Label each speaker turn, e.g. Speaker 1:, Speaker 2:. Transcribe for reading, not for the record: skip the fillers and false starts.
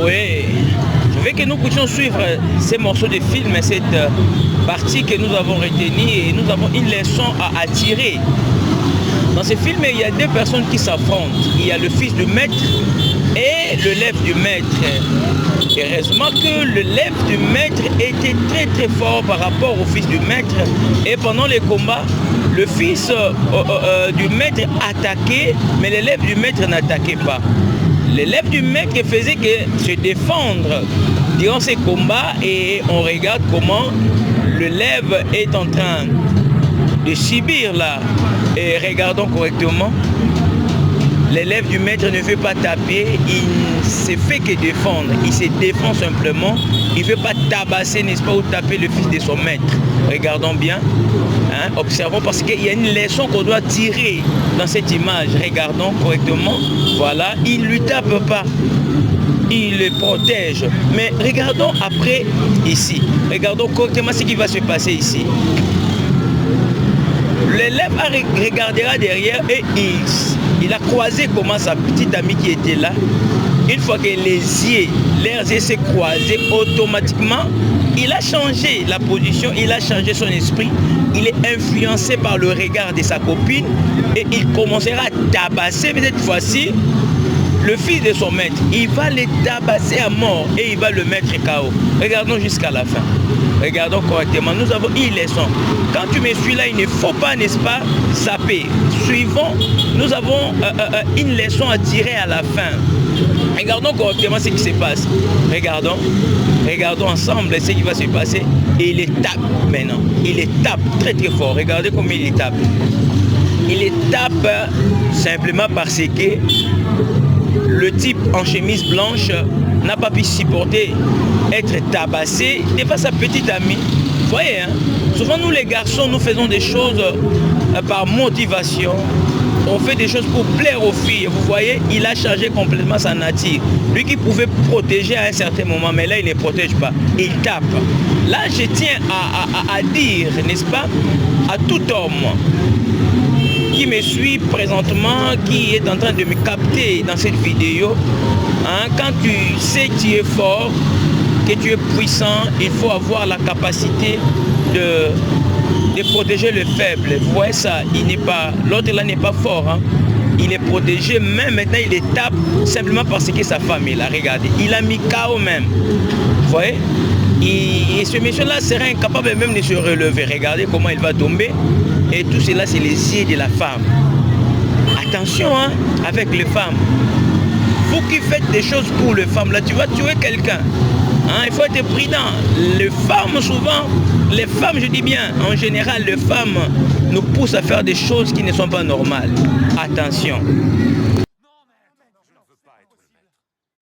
Speaker 1: Oui, je veux que nous puissions suivre ces morceaux de film, cette partie que nous avons retenue et nous avons une leçon à attirer. Dans ce film, il y a deux personnes qui s'affrontent. Il y a le fils du maître et l'élève du maître. Heureusement que l'élève du maître était très très fort par rapport au fils du maître. Et pendant les combats, le fils du maître attaquait, mais l'élève du maître n'attaquait pas. L'élève du maître faisait que se défendre durant ces combats et on regarde comment l'élève est en train de subir là. Et regardons correctement, l'élève du maître ne veut pas taper, il ne se fait que défendre, il se défend simplement, il ne veut pas tabasser, n'est-ce pas, ou taper le fils de son maître. Regardons bien, hein, observons parce qu'il y a une leçon qu'on doit tirer dans cette image. Regardons correctement, voilà, il ne lui tape pas, il le protège. Mais regardons après ici, regardons correctement ce qui va se passer ici. L'élève regardera derrière et il a croisé comment sa petite amie qui était là. Une fois que leurs yeux s'est croisés, automatiquement, il a changé la position, il a changé son esprit. Il est influencé par le regard de sa copine et il commencera à tabasser, mais cette fois-ci, le fils de son maître. Il va le tabasser à mort et il va le mettre KO. Regardons jusqu'à la fin. Regardons correctement. Nous avons une leçon. Quand tu me suis là, il ne faut pas, n'est-ce pas, zapper. Suivons, nous avons une leçon à tirer à la fin. Regardons correctement ce qui se passe. Regardons ensemble ce qui va se passer. Et il les tape maintenant. Il les tape très très fort. Regardez comment il les tape. Il les tape simplement parce que le type en chemise blanche n'a pas pu supporter être tabassé devant sa petite amie. Vous voyez, hein? Souvent nous les garçons, nous faisons des choses par motivation. On fait des choses pour plaire aux filles. Vous voyez, il a changé complètement sa nature. Lui qui pouvait protéger à un certain moment, mais là il ne protège pas. Il tape. Là je tiens à dire, n'est-ce pas, à tout homme qui me suit présentement, qui est en train de me capter dans cette vidéo, hein, quand tu sais que tu es fort, que tu es puissant, il faut avoir la capacité de protéger le faible. Vous voyez ça, l'autre là n'est pas fort, hein. Il est protégé, même maintenant il est tape simplement parce que sa femme est là. Regardez, il a mis KO même. Vous voyez? Et ce monsieur-là serait incapable même de se relever. Regardez comment il va tomber. Et tout cela, c'est les yeux de la femme. Attention, hein, avec les femmes. Vous qui faites des choses pour les femmes, là, tu vas tuer quelqu'un. Hein, il faut être prudent. Les femmes, souvent, les femmes, je dis bien, en général, les femmes nous poussent à faire des choses qui ne sont pas normales. Attention.